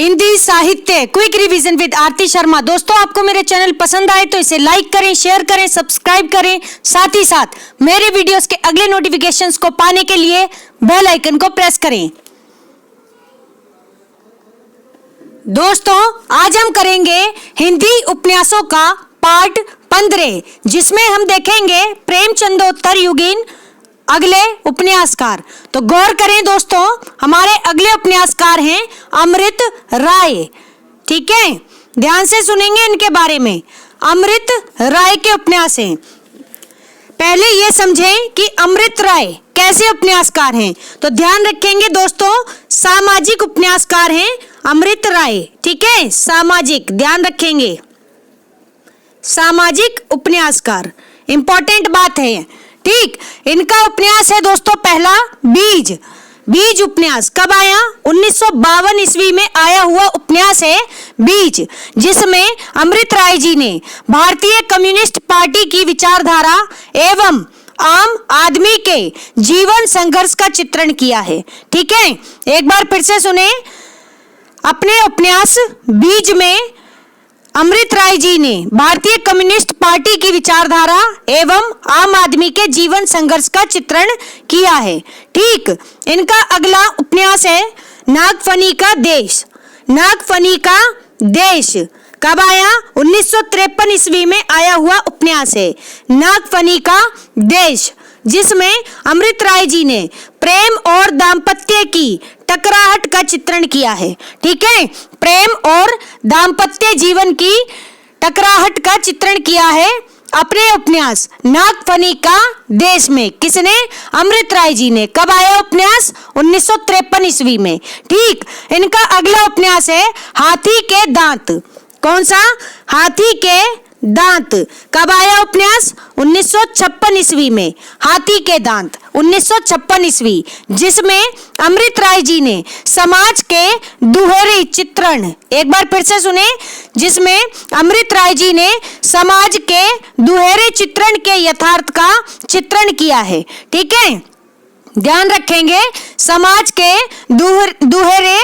हिंदी साहित्य quick revision with आरती शर्मा। दोस्तों, आपको मेरे चैनल पसंद आए तो इसे लाइक करें, शेयर करें, सब्सक्राइब करें। साथ ही साथ मेरे वीडियोस के अगले नोटिफिकेशंस को पाने के लिए बेल आइकन को प्रेस करें। दोस्तों, आज हम करेंगे हिंदी उपन्यासों का पार्ट 15, जिसमें हम देखेंगे प्रेमचंदोत्तर युगीन अगले उपन्यासकार। तो गौर करें दोस्तों, हमारे अगले उपन्यासकार हैं अमृत राय। ठीक है, ध्यान से सुनेंगे इनके बारे में। अमृत राय के उपन्यास हैं। पहले ये समझें कि अमृत राय कैसे उपन्यासकार हैं। तो ध्यान रखेंगे दोस्तों, सामाजिक उपन्यासकार हैं अमृत राय। ठीक है, सामाजिक, ध्यान रखेंगे, सामाजिक उपन्यासकार, इंपॉर्टेंट बात है। ठीक, इनका उपन्यास है दोस्तों पहला बीज। बीज उपन्यास कब आया? 1952 ईस्वी में आया हुआ उपन्यास है बीज, जिसमें अमृत राय जी ने भारतीय कम्युनिस्ट पार्टी की विचारधारा एवं आम आदमी के जीवन संघर्ष का चित्रण किया है। ठीक है, एक बार फिर से सुने। अपने उपन्यास बीज में अमृत राय जी ने भारतीय कम्युनिस्ट पार्टी की विचारधारा एवं आम आदमी के जीवन संघर्ष का चित्रण किया है। ठीक, इनका अगला उपन्यास है नागफनी का देश। नागफनी का देश कब आया? 1953 ईस्वी में आया हुआ उपन्यास है नागफनी का देश, जिसमें अमृत राय जी ने प्रेम और दाम्पत्य की टकराहट का चित्रण किया है। ठीक है, प्रेम और दाम्पत्य जीवन की टकराहट का चित्रण किया है अपने उपन्यास नागफनी का देश में। किसने? अमृत राय जी ने। कब आया उपन्यास? 1953 ईस्वी में। ठीक, इनका अगला उपन्यास है हाथी के दांत। कौन सा? हाथी के दांत। कब आया उपन्यास? 1956 ईस्वी में। हाथी के दांत 1956 ईस्वी, जिसमें अमृत राय जी ने समाज के दुहरे चित्रण, एक बार फिर से सुने, जिसमें अमृत राय जी ने समाज के दुहरे चित्रण के यथार्थ का चित्रण किया है। ठीक है, ध्यान रखेंगे, समाज के दुहरे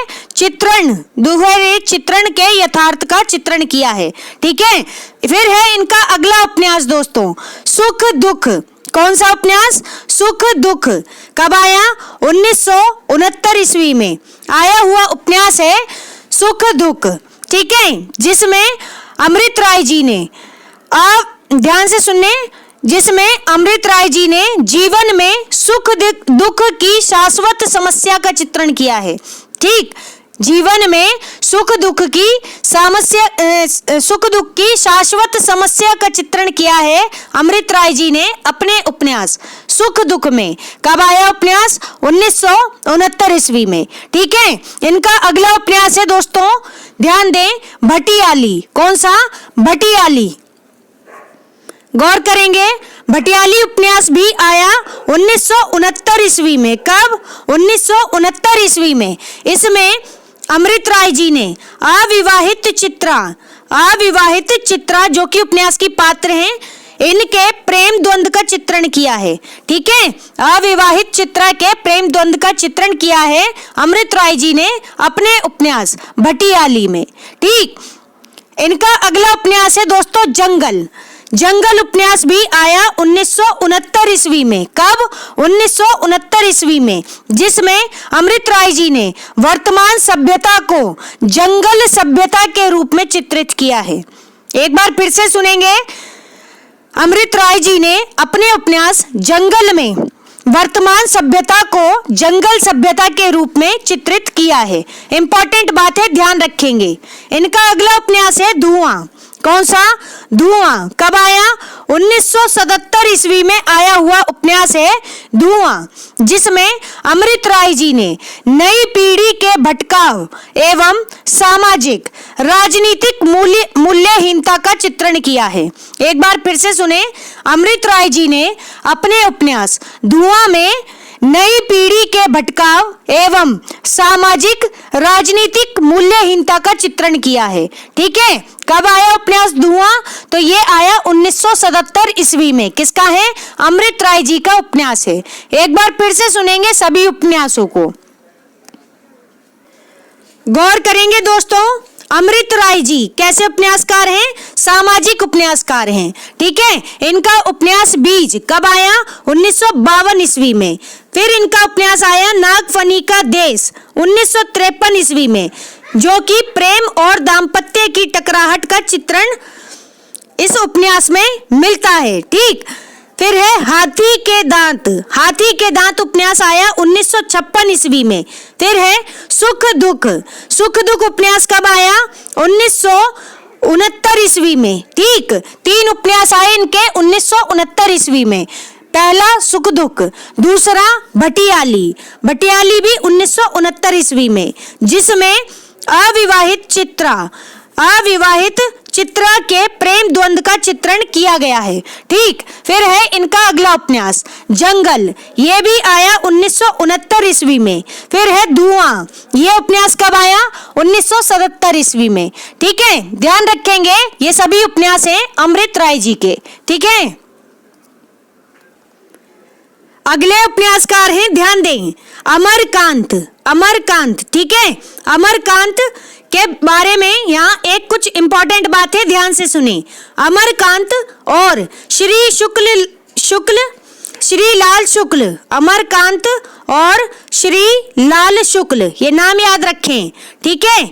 चित्रण के यथार्थ का चित्रण किया है। ठीक है, फिर है इनका अगला उपन्यास दोस्तों सुख दुख। कौन सा उपन्यास? सुख दुख। कब आया? 1969 ईस्वी में आया हुआ उपन्यास है सुख दुख। ठीक है, जिसमें अमृत राय जी ने, आप ध्यान से सुनने, जिसमें अमृत राय जी ने जीवन में सुख दुख की शाश्वत समस्या का चित्रण किया है। ठीक, जीवन में सुख दुख की शाश्वत समस्या का चित्रण किया है अमृत राय जी ने अपने उपन्यास सुख दुख में। कब आया उपन्यास? 1969 ईस्वी में। ठीक है, इनका अगला उपन्यास है दोस्तों, ध्यान दें, भटियाली। कौन सा? भटियाली। गौर करेंगे, भटियाली उपन्यास भी आया 1969 ईस्वी में। कब? 1969 ईस्वी में। इसमें अमृत राय जी ने अविवाहित चित्रा जो कि उपन्यास की पात्र हैं, इनके प्रेम द्वंद्व का चित्रण किया है। ठीक है, अविवाहित चित्रा के प्रेम द्वंद्व का चित्रण किया है अमृत राय जी ने अपने उपन्यास भटियाली में। ठीक, इनका अगला उपन्यास है दोस्तों जंगल। जंगल उपन्यास भी आया 1969 ईस्वी में। कब? 1969 ईस्वी में, जिसमें अमृत राय जी ने वर्तमान सभ्यता को जंगल सभ्यता के रूप में चित्रित किया है। एक बार फिर से सुनेंगे, अमृत राय जी ने अपने उपन्यास जंगल में वर्तमान सभ्यता को जंगल सभ्यता के रूप में चित्रित किया है। इंपॉर्टेंट बात है, ध्यान रखेंगे। इनका अगला उपन्यास है धुआं। कौन सा? धुआं। कब आया? 1977 ईस्वी में आया हुआ उपन्यास है धुआं, जिसमें अमृत राय जी ने नई पीढ़ी के भटकाव एवं सामाजिक राजनीतिक मूल्यहीनता का चित्रण किया है। एक बार फिर से सुने, अमृत राय जी ने अपने उपन्यास धुआं में नई पीढ़ी के भटकाव एवं सामाजिक राजनीतिक मूल्यहीनता का चित्रण किया है। ठीक है, कब आया उपन्यास धुआं? तो ये आया 1977 ईस्वी में। किसका है? अमृत राय जी का उपन्यास है। एक बार फिर से सुनेंगे सभी उपन्यासों को। गौर करेंगे दोस्तों, अमृत राय जी कैसे उपन्यासकार हैं? सामाजिक उपन्यासकार हैं। ठीक है, इनका उपन्यास बीज कब आया? 1952 ईस्वी में। फिर इनका उपन्यास आया नागफनी का देश 1953 ईस्वी में, जो कि प्रेम और दाम्पत्य की टकराहट का चित्रण इस उपन्यास में मिलता है। ठीक, फिर है हाथी के दांत। हाथी के दांत उपन्यास आया 1956 ईस्वी में। फिर है सुख दुख। सुख दुख उपन्यास कब आया? 1969 ईस्वी में। ठीक, 3 उपन्यास आए इनके 1969 ईस्वी में। पहला सुख दुख, दूसरा भटियाली। भटियाली भी 1969 ईस्वी में, जिसमें अविवाहित चित्रा के प्रेम द्वंद का चित्रण किया गया है। ठीक, फिर है इनका अगला उपन्यास जंगल, ये भी आया 1969 ईस्वी में। फिर है धुआं, ये उपन्यास कब आया? 1977 ईस्वी में। ठीक है, ध्यान रखेंगे ये सभी उपन्यास हैं अमृत राय जी के। ठीक है, अगले उपन्यासकार हैं, ध्यान दें, अमरकांत। अमरकांत, ठीक है, अमरकांत के बारे में यहाँ एक कुछ इंपॉर्टेंट बात है, ध्यान से सुने। अमरकांत और श्री लाल शुक्ल, अमरकांत और श्री लाल शुक्ल, ये नाम याद रखें। ठीक है,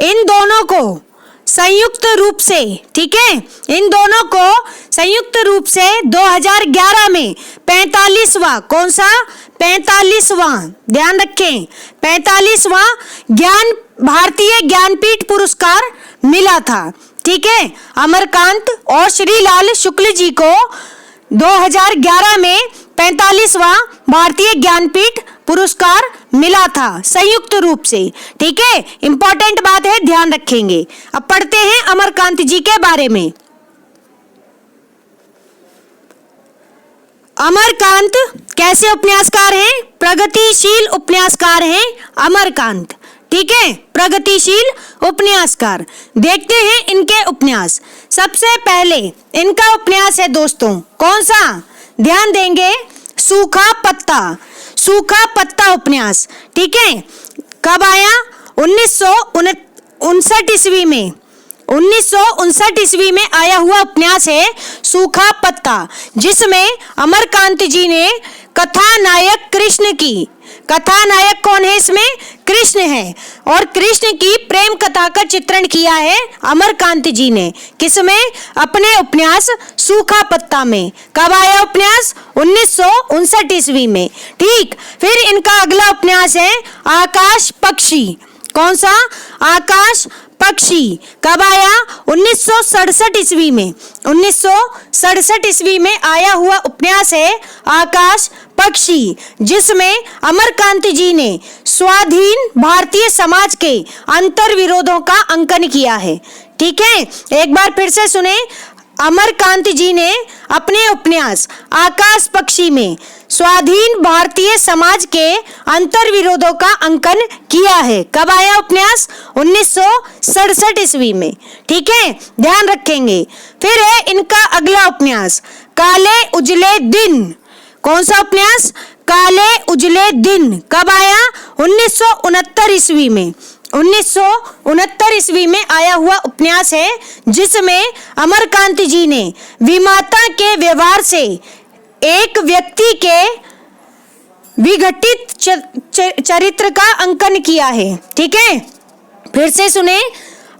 इन दोनों को संयुक्त रूप से, ठीक है, इन दोनों को संयुक्त रूप से 2011 में 45वां, कौन सा? 45वां, ध्यान रखें, 45वां भारतीय ज्ञानपीठ पुरस्कार मिला था। ठीक है, अमरकांत और श्रीलाल शुक्ल जी को 2011 में 45वां भारतीय ज्ञानपीठ पुरस्कार मिला था संयुक्त रूप से। ठीक है, इंपॉर्टेंट बात है, ध्यान रखेंगे। अब पढ़ते हैं अमरकांत जी के बारे में। अमरकांत कैसे उपन्यासकार हैं? प्रगतिशील उपन्यासकार हैं अमरकांत। ठीक है, प्रगतिशील उपन्यासकार। देखते हैं इनके उपन्यास। सबसे पहले इनका उपन्यास है दोस्तों, कौन सा? ध्यान देंगे, सूखा पत्ता। सूखा पत्ता उपन्यास, ठीक है, कब आया? 1959 ईस्वी में। 1959 ईस्वी में आया हुआ उपन्यास है सूखा पत्ता, जिसमें अमरकांत जी ने कथानायक कृष्ण की, कथानायक कौन है इसमें? कृष्ण है, और कृष्ण की प्रेम कथा का चित्रण किया है अमरकांत जी ने। किसमें? अपने उपन्यास सूखा पत्ता में। कब आया उपन्यास? 1959 ईस्वी में। ठीक, फिर इनका अगला उपन्यास है आकाश पक्षी। कौन सा? आकाश पक्षी। कब आया? 1967 ईस्वी में। 1967 ईस्वी में आया हुआ उपन्यास है आकाश पक्षी, जिसमें अमरकांत जी ने स्वाधीन भारतीय समाज के अंतर विरोधों का अंकन किया है। ठीक है, एक बार फिर से सुने। अमरकांत जी ने अपने उपन्यास आकाश पक्षी में स्वाधीन भारतीय समाज के अंतर विरोधों का अंकन किया है। कब आया उपन्यास? 1967 ईस्वी में। ठीक है, ध्यान रखेंगे। फिर है इनका अगला उपन्यास काले उजले दिन। कौन सा उपन्यास? काले उजले दिन। कब आया? 1969 ईस्वी में। 1969 ईस्वी में आया हुआ उपन्यास है, जिसमें अमरकांत जी ने विमाता के व्यवहार से एक व्यक्ति के विघटित चरित्र का अंकन किया है। ठीक है, फिर से सुने।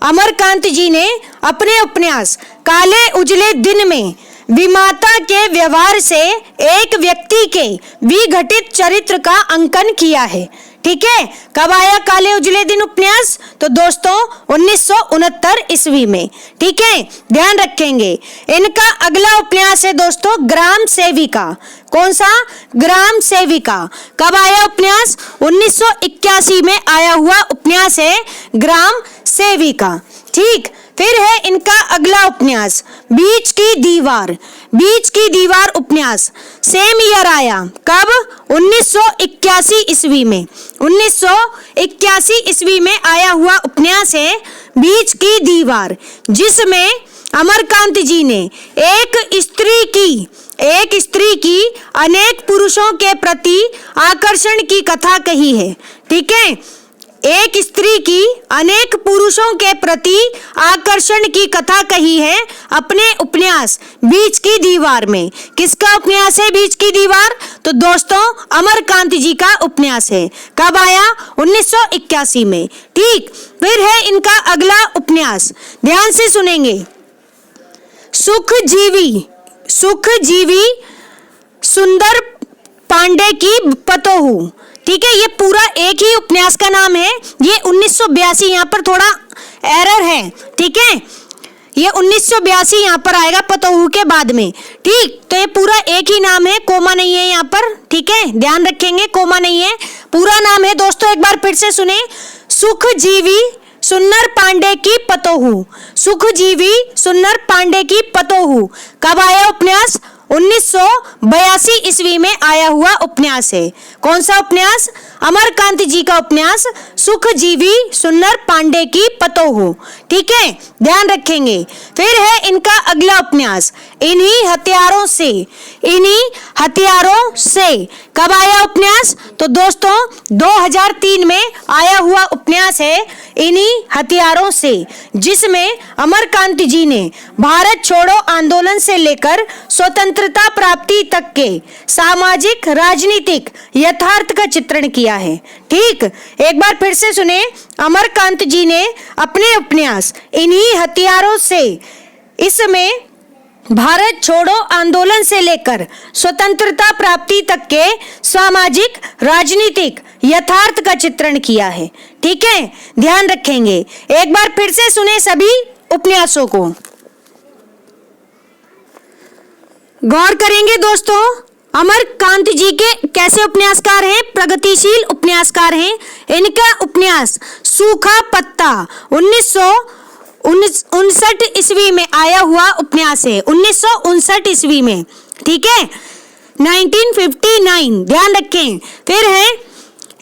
अमरकांत जी ने अपने उपन्यास काले उजले दिन में विमाता के व्यवहार से एक व्यक्ति के विघटित चरित्र का अंकन किया है। ठीक है, कब आया काले उजले दिन उपन्यास? तो दोस्तों 1969 ईस्वी में। ठीक है, ध्यान रखेंगे। इनका अगला उपन्यास है दोस्तों ग्राम सेविका। कौन सा? ग्राम सेविका। कब आया उपन्यास? 1981 में आया हुआ उपन्यास है ग्राम सेविका। ठीक, फिर है इनका अगला उपन्यास बीच की दीवार। बीच की दीवार उपन्यास सेम ईयर आया। कब? 1981 ईस्वी में। 1981 ईस्वी में आया हुआ उपन्यास है बीच की दीवार, जिसमें अमरकांत जी ने एक स्त्री की अनेक पुरुषों के प्रति आकर्षण की कथा कही है। ठीक है, एक स्त्री की अनेक पुरुषों के प्रति आकर्षण की कथा कही है अपने उपन्यास बीच की दीवार में। किसका उपन्यास है बीच की दीवार? तो दोस्तों अमरकांत जी का उपन्यास है। कब आया? 1981 में। ठीक, फिर है इनका अगला उपन्यास, ध्यान से सुनेंगे। सुखजीवी सुंदर पांडे की पतोहू। ठीक है, ये पूरा एक ही उपन्यास का नाम है। ये 1982, यहाँ पर थोड़ा एरर है। ठीक है, ये 1982 यहाँ पर आएगा पतोहू के बाद में। ठीक, तो ये पूरा एक ही नाम है, कोमा नहीं है यहाँ पर। ठीक है, ध्यान रखेंगे, कोमा नहीं है, पूरा नाम है दोस्तों। एक बार फिर से सुने, सुखजीवी सुन्नर पांडे की पतोहू। सुखजीवी सुन्नर पांडे की पतोहू। कब आया उपन्यास? 1982 ईस्वी में आया हुआ उपन्यास है। कौन सा उपन्यास? अमरकांत जी का उपन्यास सुखजीवी सुन्नर पांडे की पतोहू। ठीक है, ध्यान रखेंगे। फिर है इनका अगला उपन्यास, इन्हीं हथियारों से। कब आया उपन्यास? तो दोस्तों 2003 में आया हुआ उपन्यास है इन्हीं हथियारों से, जिसमें अमरकांत जी ने भारत छोड़ो आंदोलन से लेकर स्वतंत्रता प्राप्ति तक के सामाजिक राजनीतिक यथार्थ का चित्रण किया है। ठीक, एक बार फिर से सुने, अमरकांत जी ने अपने उपन्यास इन्हीं हथियारों से, इसमें भारत छोड़ो आंदोलन से लेकर स्वतंत्रता प्राप्ति तक के सामाजिक राजनीतिक यथार्थ का चित्रण किया है। ठीक है, ध्यान रखेंगे। एक बार फिर से सुने सभी उपन्यासों को, गौर करेंगे दोस्तों। अमरकांत जी के कैसे उपन्यासकार हैं? प्रगतिशील उपन्यासकार हैं। इनका उपन्यास सूखा पत्ता 1959 ईस्वी में आया हुआ उपन्यास है। 1959 ईस्वी में। ठीक है, 1959, ध्यान रखें। फिर है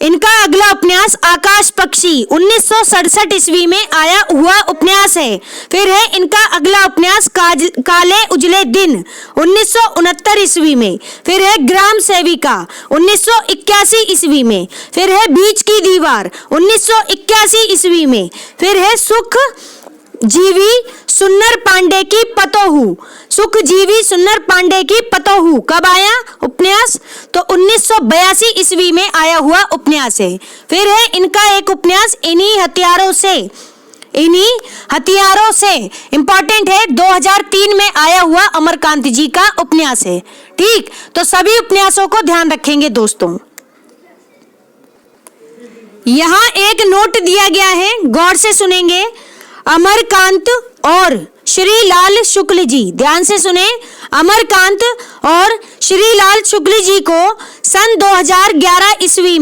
इनका अगला उपन्यास आकाश पक्षी, 1967 ईस्वी में आया हुआ उपन्यास है। फिर है इनका अगला उपन्यास काले उजले दिन, 1969 ईस्वी में। फिर है ग्राम सेविका, 1981 ईस्वी में। फिर है बीच की दीवार, 1981 ईस्वी में। फिर है सुखजीवी सुन्नर पांडे की पतोहू। सुखजीवी सुन्नर पांडे की पतोहू कब आया उपन्यास? तो 1982 ईस्वी में आया हुआ उपन्यास है। फिर है इनका एक उपन्यास इन्हीं हथियारों से, इंपॉर्टेंट है, 2003 में आया हुआ अमरकांत जी का उपन्यास है। ठीक, तो सभी उपन्यासों को ध्यान रखेंगे दोस्तों। यहाँ एक नोट दिया गया है, गौर से सुनेंगे। अमरकांत और श्रीलाल शुक्ल जी, ध्यान से सुने, अमरकांत और श्रीलाल शुक्ल जी को सन 2011 ईस्वी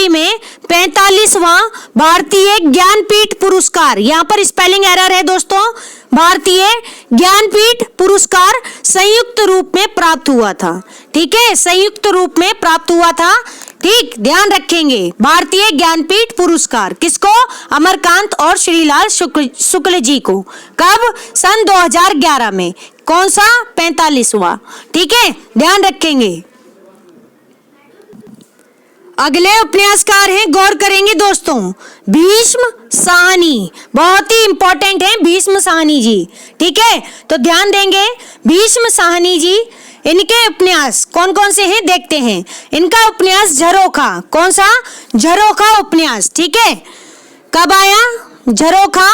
में 45वां भारतीय ज्ञानपीठ पुरस्कार, यहाँ पर स्पेलिंग एरर है दोस्तों, भारतीय ज्ञानपीठ पुरस्कार संयुक्त रूप में प्राप्त हुआ था। ठीक है, संयुक्त रूप में प्राप्त हुआ था। ठीक, ध्यान रखेंगे, भारतीय ज्ञानपीठ पुरस्कार किसको? अमरकांत और श्रीलाल शुक्ल जी को। कब? सन 2011 में। कौन सा? 45वां। ठीक है, ध्यान रखेंगे। अगले उपन्यासकार हैं, गौर करेंगे दोस्तों, भीष्म साहनी। बहुत ही इंपॉर्टेंट है भीष्म साहनी जी। ठीक है, तो ध्यान देंगे। भीष्म साहनी जी, इनके उपन्यास कौन कौन से हैं देखते हैं। इनका उपन्यास झरोखा, कौन सा? झरोखा उपन्यास। ठीक है, कब आया झरोखा?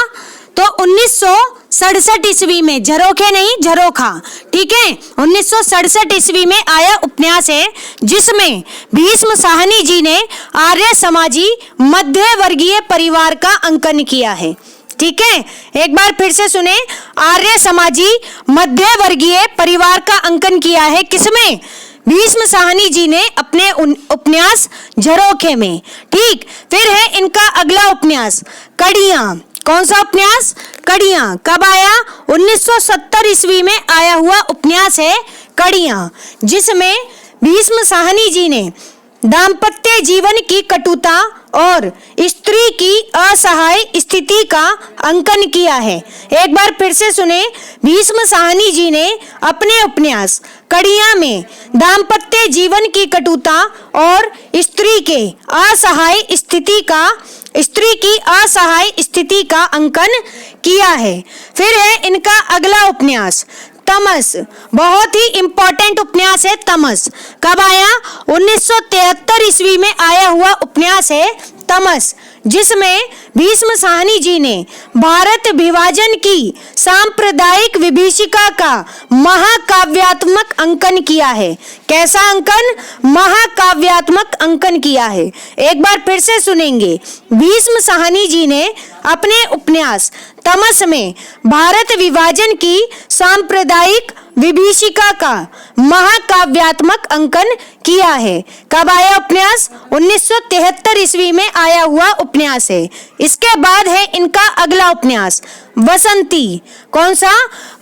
तो 1967 ईस्वी में। झरोखे नहीं, झरोखा। ठीक है, 1967 ईस्वी में आया उपन्यास है, जिसमें भीष्म साहनी जी ने आर्य समाजी मध्य वर्गीय परिवार का अंकन किया है। ठीक है, एक बार फिर से सुने, आर्य समाजी मध्य वर्गीय परिवार का अंकन किया है किसमें? भीष्म साहनी जी ने अपने उपन्यास झरोखे में। ठीक, फिर है इनका अगला उपन्यास कड़ियां। कौन सा उपन्यास? कड़ियां। कब आया? 1970 ईस्वी में आया हुआ उपन्यास है कड़ियां, जिसमें भीष्म साहनी जी ने दाम्पत्य जीवन की कटुता और स्त्री की असहाय स्थिति का अंकन किया है। एक बार फिर से सुने, भीष्म साहनी जी ने अपने उपन्यास कड़ियां में दाम्पत्य जीवन की कटुता और स्त्री की असहाय स्थिति का अंकन किया है। फिर है इनका अगला उपन्यास तमस। बहुत ही इंपॉर्टेंट उपन्यास है तमस। कब आया? 1973 ईस्वी में आया हुआ उपन्यास है तमस, जिसमें भीष्म साहनी जी ने भारत विभाजन की सांप्रदायिक विभीषिका का महाकाव्यात्मक अंकन किया है। कैसा अंकन? महाकाव्यात्मक अंकन किया है। एक बार फिर से सुनेंगे, भीष्म साहनी जी ने अपने उपन्यास तमस में भारत विभाजन की सांप्रदायिक विभीषिका का महाकाव्यात्मक अंकन किया है। कब आया उपन्यास? 1973 ईस्वी में आया हुआ उपन्यास है। इसके बाद है इनका अगला उपन्यास बसंती। कौन सा?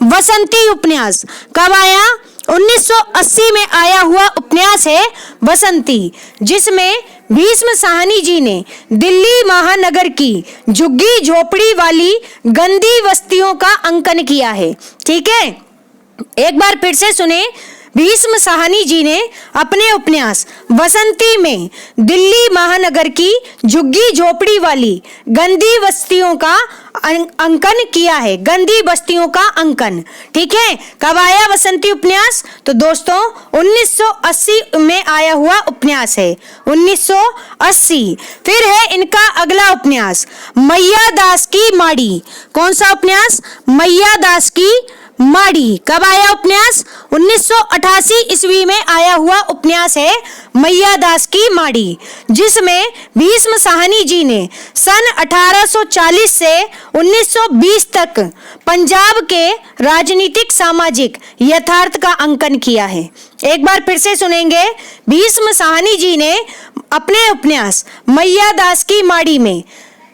बसंती उपन्यास। कब आया? 1980 में आया हुआ उपन्यास है बसंती, जिसमें भीष्म साहनी जी ने दिल्ली महानगर की झुग्गी झोपड़ी वाली गंदी बस्तियों का अंकन किया है। ठीक है, एक बार फिर से सुने, भीष्म साहनी जी ने अपने उपन्यास बसंती में दिल्ली महानगर की झुग्गी झोपड़ी वाली गंदी बस्तियों का अंकन किया है। गंदी बस्तियों का अंकन। ठीक है, कब आया बसंती उपन्यास? तो दोस्तों 1980 में आया हुआ उपन्यास है, 1980। फिर है इनका अगला उपन्यास मैया दास की माड़ी। कौन सा उपन्यास? मैया दास की माड़ी। कब आया उपन्यास? 1988 ईस्वी में आया हुआ उपन्यास है मैया दास की माड़ी, जिसमें भीष्म साहनी जी ने सन 1840 से 1920 तक पंजाब के राजनीतिक सामाजिक यथार्थ का अंकन किया है। एक बार फिर से सुनेंगे, भीष्म साहनी जी ने अपने उपन्यास मैया दास की माड़ी में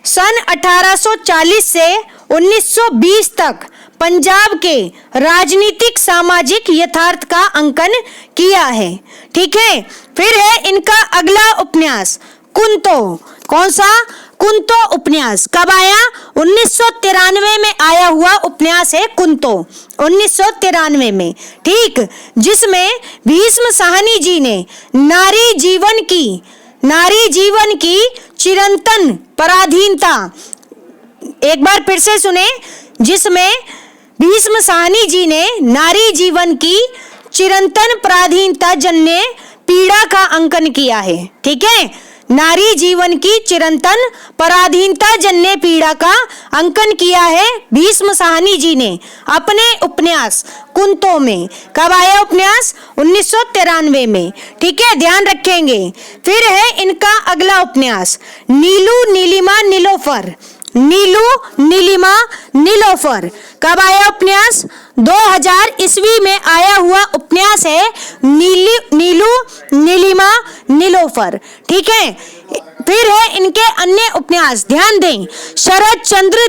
सन 1840 से 1920 तक पंजाब के राजनीतिक सामाजिक यथार्थ का अंकन किया है। ठीक है, फिर है इनका अगला उपन्यास कुंतो। कौन सा? कुंतो उपन्यास। कब आया? 1993 में आया हुआ उपन्यास है कुंतो, 1993 में। ठीक, जिसमें भीष्म साहनी जी ने नारी जीवन की चिरंतन पराधीनता। एक बार फिर से सुने, जिसमें भीष्म साहनी जी ने नारी जीवन की चिरंतन पराधीनता जन्य पीड़ा का अंकन किया है। ठीक है, नारी जीवन की चिरंतन पराधीनता जन्य पीड़ा का अंकन किया है भीष्म साहनी जी ने अपने उपन्यास कुंतो में। कब आया उपन्यास? 1993 में। ठीक है, ध्यान रखेंगे। फिर है इनका अगला उपन्यास नीलू नीलिमा नीलोफर। नीलू नीलिमा नीलोफर। कब आया उपन्यास? 2000 ईस्वी में आया हुआ उपन्यास है नीलू नीलिमा नीलोफर। ठीक है, फिर है इनके अन्य उपन्यास, ध्यान दें, शरद चंद्र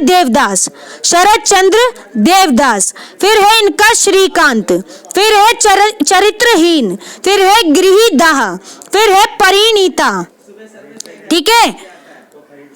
देवदास। फिर है इनका श्रीकांत। फिर है चरित्रहीन। फिर है गृहदाह। फिर है परिणीता। ठीक है,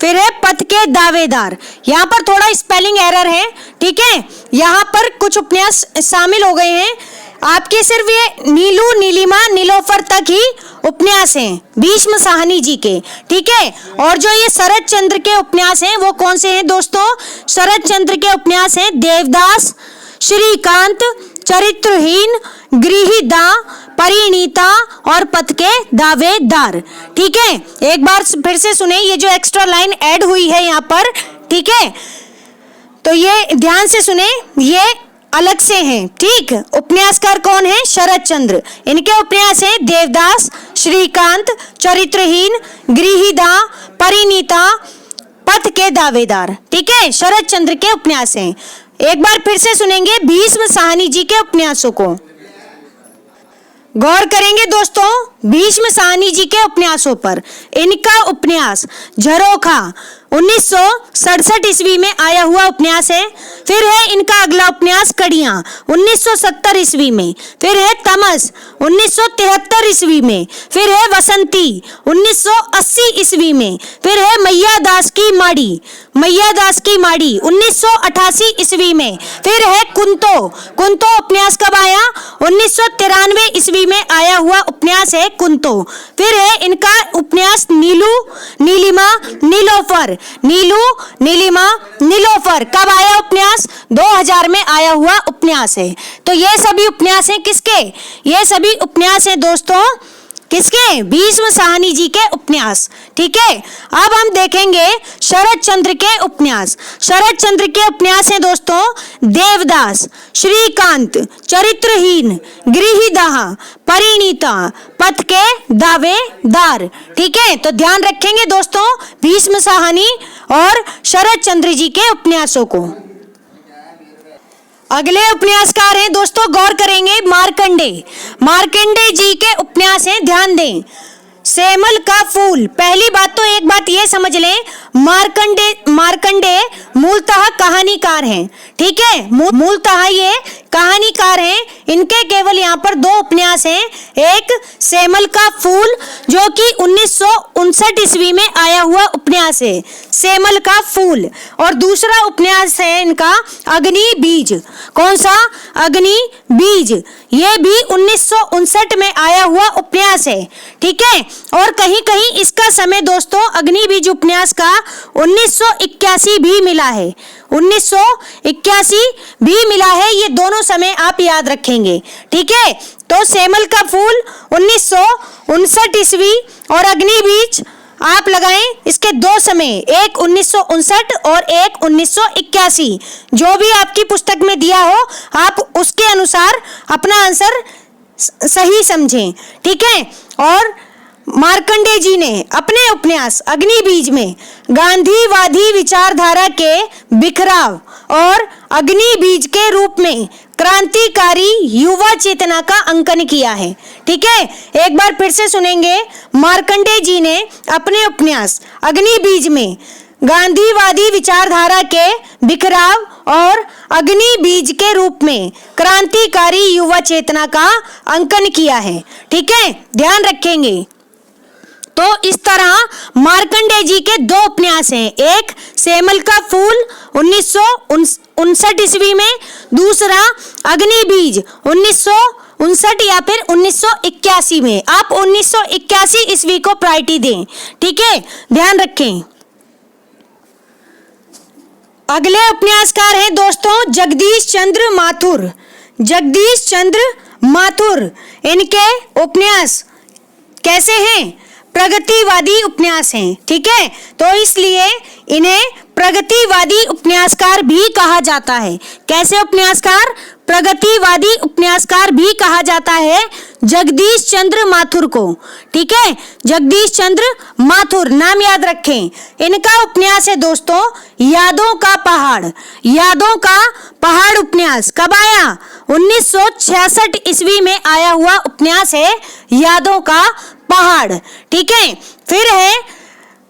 फिर है पथ के दावेदार। यहाँ पर थोड़ा स्पेलिंग एरर है। ठीक है, यहाँ पर कुछ उपन्यास शामिल हो गए हैं। आपके सिर्फ ये नीलू नीलिमा नीलोफर तक ही उपन्यास हैं भीष्म साहनी जी के। ठीक है, और जो ये शरद चंद्र के उपन्यास हैं वो कौन से हैं दोस्तों? शरद चंद्र के उपन्यास हैं देवदास, श्रीकांत, चरित्रहीन, गृहदाह, परिणीता और पथ के दावेदार। ठीक है, एक बार फिर से सुने, ये जो एक्स्ट्रा लाइन ऐड हुई है यहाँ पर। ठीक है, तो ये ध्यान से सुने, ये अलग से हैं। ठीक, उपन्यासकार कौन है? शरद चंद्र। इनके उपन्यास हैं देवदास, श्रीकांत, चरित्रहीन, गृहदाह, परिणीता, पथ के दावेदार। ठीक है, शरद चंद्र के उपन्यास हैं। एक बार फिर से सुनेंगे भीष्म साहनी जी के उपन्यासों को। गौर करेंगे दोस्तों भीष्म साहनी जी के उपन्यासों पर। इनका उपन्यास झरोखा 1967 ईस्वी में आया हुआ उपन्यास है। फिर है इनका अगला उपन्यास कड़ियां 1970 ईस्वी में। फिर है तमस 1973 ईस्वी में। फिर है वसंती 1980 ईस्वी में। फिर है मैया दास की माड़ी 1988 ईस्वी में। फिर है कुंतो उपन्यास कब आया? 1993 ईस्वी में आया हुआ उपन्यास है कुंतो। फिर है इनका उपन्यास नीलिमा नीलोफर कब आया उपन्यास? 2000 में आया हुआ उपन्यास है। तो ये सभी उपन्यास हैं किसके? ये सभी उपन्यास हैं दोस्तों किसके? भीष्म साहनी जी के उपन्यास। ठीक है, अब हम देखेंगे शरद चंद्र के उपन्यास। शरद चंद्र के उपन्यास हैं दोस्तों देवदास, श्रीकांत, चरित्रहीन, गृहदाह, परिणीता, पथ के दावेदार। ठीक है, तो ध्यान रखेंगे दोस्तों भीष्म साहनी और शरद चंद्र जी के उपन्यासों को। अगले उपन्यासकार हैं दोस्तों, गौर करेंगे मार्कंडे जी के उपन्यास हैं, ध्यान दें। सेमल का फूल। पहली बात तो एक बात ये समझ लें, मार्कंडे मूलतः कहानीकार हैं। ठीक है, मूलतः ये कहानीकार हैं। इनके केवल यहाँ पर 2 उपन्यास हैं। एक सेमल का फूल जो कि 1959 ईस्वी में आया हुआ उपन्यास है, सेमल का फूल। और दूसरा उपन्यास है इनका अग्नि बीज। कौन सा? अग्नि बीज। ये भी 1959 में आया हुआ उपन्यास है। ठीक है, और कहीं कहीं इसका समय दोस्तों अग्नि बीज उपन्यास का 1981 भी मिला है। 1981 भी मिला है, ये दोनों समय आप याद रखेंगे। ठीक है, तो सेमल का फूल 1959 ईस्वी और अग्नि बीज आप लगाएं इसके 2 समय, एक 1959 और एक 1981। जो भी आपकी पुस्तक में दिया हो आप उसके अनुसार अपना आंसर सही समझें। ठीक है, और मार्कंडे जी ने अपने उपन्यास अग्नि बीज में गांधीवादी विचारधारा के बिखराव और अग्नि बीज के रूप में क्रांतिकारी युवा चेतना का अंकन किया है। ठीक है, एक बार फिर से सुनेंगे। मार्कंडे जी ने अपने उपन्यास अग्नि बीज में गांधीवादी विचारधारा के बिखराव और अग्नि बीज के रूप में क्रांतिकारी युवा चेतना का अंकन किया है। ठीक है, ध्यान रखेंगे। तो इस तरह मार्कंडे जी के 2 उपन्यास हैं, एक सेमल का फूल 1959 ईस्वी में, दूसरा अग्नि बीज 1959 या फिर 1981 में। आप 1981 ईस्वी को प्रायोरिटी दें। ठीक है, ध्यान रखें। अगले उपन्यासकार हैं दोस्तों जगदीश चंद्र माथुर। इनके उपन्यास कैसे हैं? प्रगतिवादी उपन्यास हैं। ठीक है, तो इसलिए इन्हें प्रगतिवादी उपन्यासकार भी कहा जाता है। कैसे उपन्यासकार? प्रगतिवादी उपन्यासकार भी कहा जाता है जगदीश चंद्र माथुर को। ठीक है, जगदीश चंद्र माथुर नाम याद रखें। इनका उपन्यास है दोस्तों यादों का पहाड़ उपन्यास कब आया? 1966 ईस्वी में आया हुआ उपन्यास है यादों का पहाड़। ठीक है, फिर है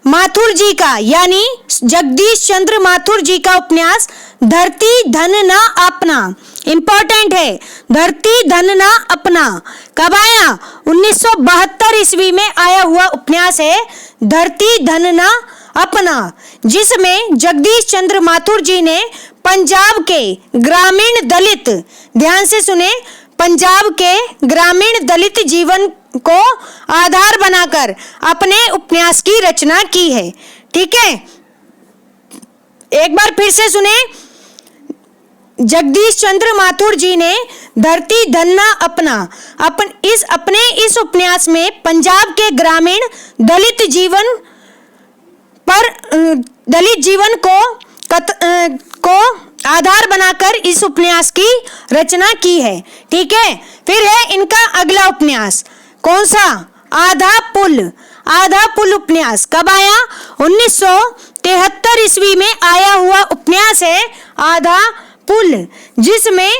माथुर जी का यानी जगदीश चंद्र माथुर जी का उपन्यास धरती धन ना अपना। इंपॉर्टेंट है, धरती धन ना अपना कब आया? 1972 ईस्वी में आया हुआ उपन्यास है धरती धन ना अपना, जिसमें जगदीश चंद्र माथुर जी ने पंजाब के ग्रामीण दलित, ध्यान से सुने, पंजाब के ग्रामीण दलित जीवन को आधार बनाकर अपने उपन्यास की रचना की है। ठीक है, एक बार फिर से सुने। जगदीश चंद्र माथुर जी ने धरती धन्ना अपना इस उपन्यास में पंजाब के ग्रामीण दलित जीवन को आधार बनाकर इस उपन्यास की रचना की है। ठीक है, फिर है इनका अगला उपन्यास कौन सा? आधा पुल उपन्यास कब आया? 1973 ईस्वी में आया हुआ उपन्यास है आधा पुल, जिसमें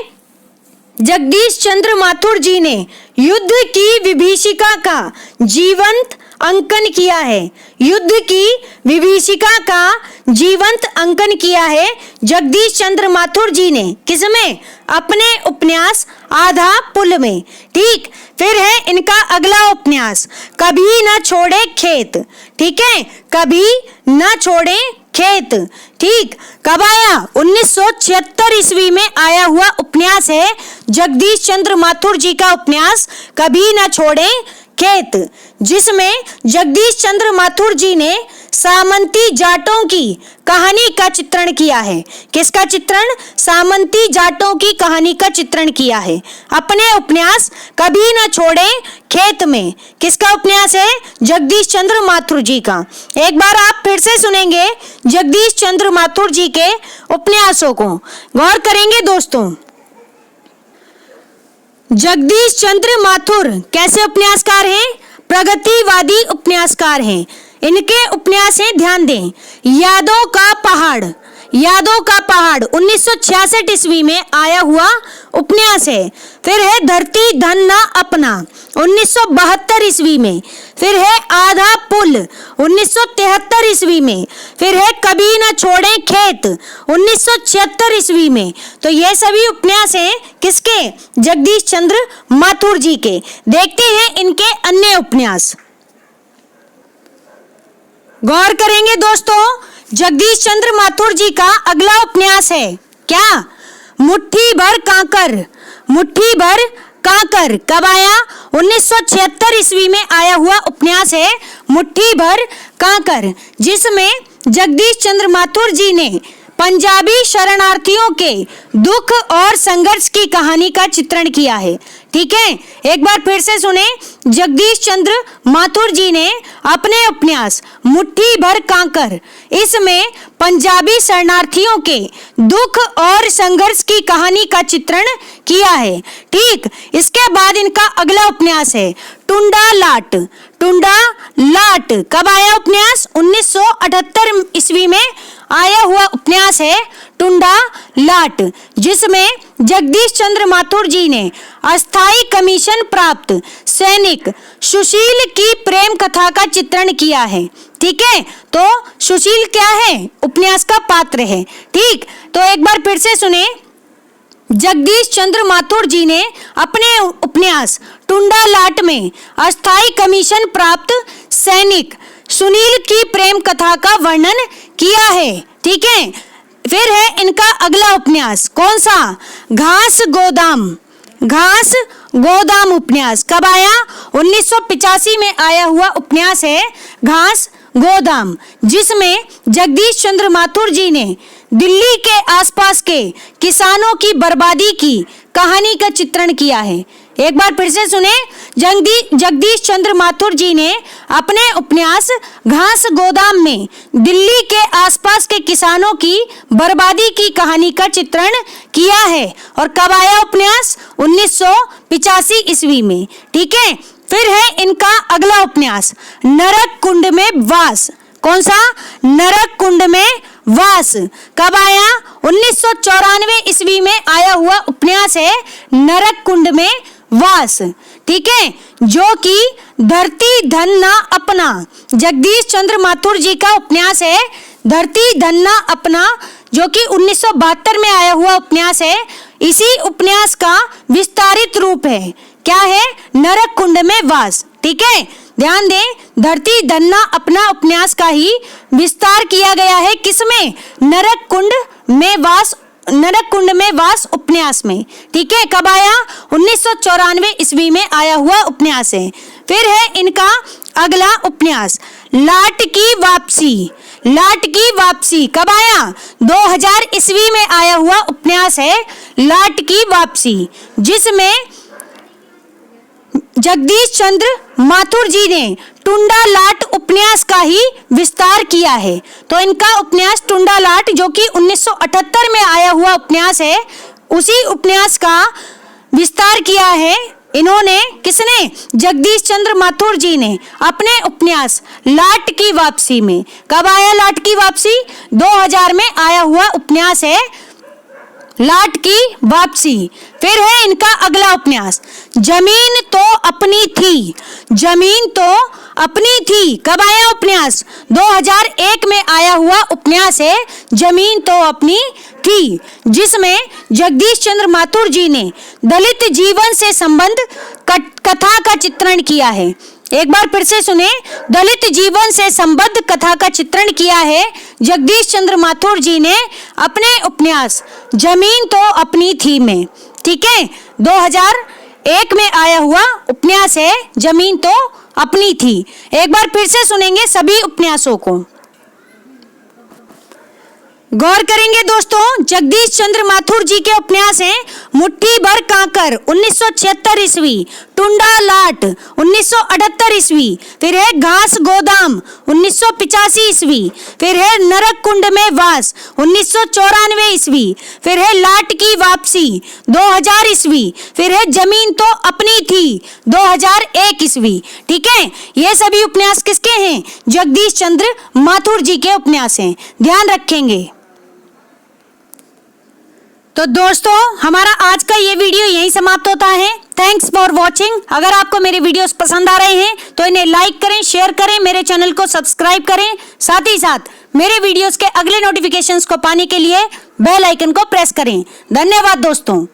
जगदीश चंद्र माथुर जी ने युद्ध की विभीषिका का जीवंत अंकन किया है। युद्ध की विभीषिका का जीवंत अंकन किया है जगदीश चंद्र माथुर जी ने। किसमें? अपने उपन्यास आधा पुल में। ठीक, फिर है इनका अगला उपन्यास कभी न छोड़े खेत। ठीक है, कभी न छोड़े खेत। ठीक, कब आया? 1976 ईस्वी में आया हुआ उपन्यास है जगदीश चंद्र माथुर जी का उपन्यास कभी न छोड़े खेत, जिसमें जगदीश चंद्र माथुर जी ने सामंती जाटों की कहानी का चित्रण किया है। किसका चित्रण? सामंती जाटों की कहानी का चित्रण किया है अपने उपन्यास कभी न छोड़े खेत में। किसका उपन्यास है? जगदीश चंद्र माथुर जी का। एक बार आप फिर से सुनेंगे जगदीश चंद्र माथुर जी के उपन्यासों को, गौर करेंगे दोस्तों। जगदीश चंद्र माथुर कैसे उपन्यासकार हैं? प्रगतिवादी उपन्यासकार हैं। इनके उपन्यास हैं, ध्यान दें, यादों का पहाड़। यादों का पहाड़ 1966 ईस्वी में आया हुआ उपन्यास है। फिर है धरती धन ना अपना 1972 ईस्वी में। फिर है आधा पुल 1973 ईस्वी में। फिर है कभी न छोड़े खेत 1976 ईस्वी में। तो ये सभी उपन्यास हैं किसके? जगदीश चंद्र माथुर जी के। देखते हैं इनके अन्य उपन्यास, गौर करेंगे दोस्तों। जगदीश चंद्र माथुर जी का अगला उपन्यास है क्या? मुट्ठी भर कांकर। मुट्ठी भर कांकर कब आया? 1976 ईस्वी में आया हुआ उपन्यास है मुट्ठी भर कांकर, जिसमें जगदीश चंद्र माथुर जी ने पंजाबी शरणार्थियों के दुख और संघर्ष की कहानी का चित्रण किया है। ठीक है, एक बार फिर से सुने, जगदीश चंद्र माथुर जी ने अपने उपन्यास मुट्ठी भर कांकर, इसमें पंजाबी शरणार्थियों के दुख और संघर्ष की कहानी का चित्रण किया है। ठीक, इसके बाद इनका अगला उपन्यास है टुंडा लाट। टुंडा लाट कब आया उपन्यास? 1978 ईस्वी में आया हुआ उपन्यास है टुंडा लाट, जिसमें जगदीश चंद्र माथुर जी ने अस्थाई कमीशन प्राप्त सैनिक सुशील की प्रेम कथा का चित्रण किया है। ठीक है, तो सुशील क्या है? उपन्यास का पात्र है। ठीक, तो एक बार फिर से सुने, जगदीश चंद्र माथुर जी ने अपने उपन्यास टुंडा लाट में अस्थाई कमीशन प्राप्त सैनिक सुनील की प्रेम कथा का वर्णन किया है। ठीक है, फिर है इनका अगला उपन्यास, कौन सा? घास गोदाम। घास गोदाम उपन्यास कब आया? 1985 में आया हुआ उपन्यास है घास गोदाम, जिसमें जगदीश चंद्र माथुर जी ने दिल्ली के आसपास के किसानों की बर्बादी की कहानी का चित्रण किया है। एक बार फिर से सुने, जगदीश चंद्र माथुर जी ने अपने उपन्यास घास गोदाम में दिल्ली के आसपास के किसानों की बर्बादी की कहानी का चित्रण किया है। और कब आया उपन्यास? 1985 ईस्वी में। ठीक है, फिर है इनका अगला उपन्यास नरक कुंड में वास। कौन सा? नरक कुंड में वास कब आया? 1994 ईस्वी में आया हुआ उपन्यास है नरक कुंड में वास। ठीक है, जो कि धरती धन ना अपना, जगदीश चंद्र माथुर जी का उपन्यास है धरती धन ना अपना, जो कि 1972 में आया हुआ उपन्यास है। इसी उपन्यास का विस्तारित रूप है, क्या है? नरक कुंड में वास। ठीक है, ध्यान दें, धरती धन्ना अपना उपन्यास का ही विस्तार किया गया है किसमें? नरक कुंड में वास। नरक कुंड में वास उपन्यास में। ठीक है, कब आया? 1994 ईस्वी में आया हुआ उपन्यास है। फिर है इनका अगला उपन्यास लाट की वापसी। लाट की वापसी कब आया? 2000 ईस्वी में आया हुआ उपन्यास है लाट की वापसी, जिसमें जगदीश चंद्र माथुर जी ने टुंडा लाट उपन्यास का ही विस्तार किया है। तो इनका उपन्यास टुंडा लाट, जो कि 1978 में आया हुआ उपन्यास है, उसी उपन्यास का विस्तार किया है इन्होंने। किसने? जगदीश चंद्र माथुर जी ने अपने उपन्यास लाट की वापसी में। कब आया लाट की वापसी? 2000 में आया हुआ उपन्यास है लाट की वापसी। फिर है इनका अगला उपन्यास जमीन तो अपनी थी। जमीन तो अपनी थी। कब आया उपन्यास? 2001 में आया हुआ उपन्यास है जमीन तो अपनी थी, जिसमें जगदीश चंद्र माथुर जी ने दलित जीवन से संबंध कथा का चित्रण किया है। एक बार फिर से सुने, दलित जीवन से संबद्ध कथा का चित्रण किया है जगदीश चंद्र माथुर जी ने अपने उपन्यास जमीन तो अपनी थी में। ठीक है, 2001 में आया हुआ उपन्यास है जमीन तो अपनी थी। एक बार फिर से सुनेंगे सभी उपन्यासों को, गौर करेंगे दोस्तों। जगदीश चंद्र माथुर जी के उपन्यास हैं मुट्ठी भर कांकर 1976 ईस्वी, टुंडा लाट 1978 ईस्वी, फिर है घास गोदाम 1985 ईस्वी, फिर है नरक कुंड में वास 1994 ईस्वी, फिर है लाट की वापसी 2000 ईस्वी, फिर है जमीन तो अपनी थी 2001 ईस्वी। ठीक है, ये सभी उपन्यास किसके हैं? जगदीश चंद्र माथुर जी के उपन्यास हैं, ध्यान रखेंगे। तो दोस्तों, हमारा आज का ये वीडियो यहीं समाप्त होता है। Thanks for watching. अगर आपको मेरे वीडियोस पसंद आ रहे हैं तो इन्हें लाइक करें, शेयर करें, मेरे चैनल को सब्सक्राइब करें। साथ ही साथ मेरे वीडियोस के अगले नोटिफिकेशंस को पाने के लिए बेल आइकन को प्रेस करें। धन्यवाद दोस्तों।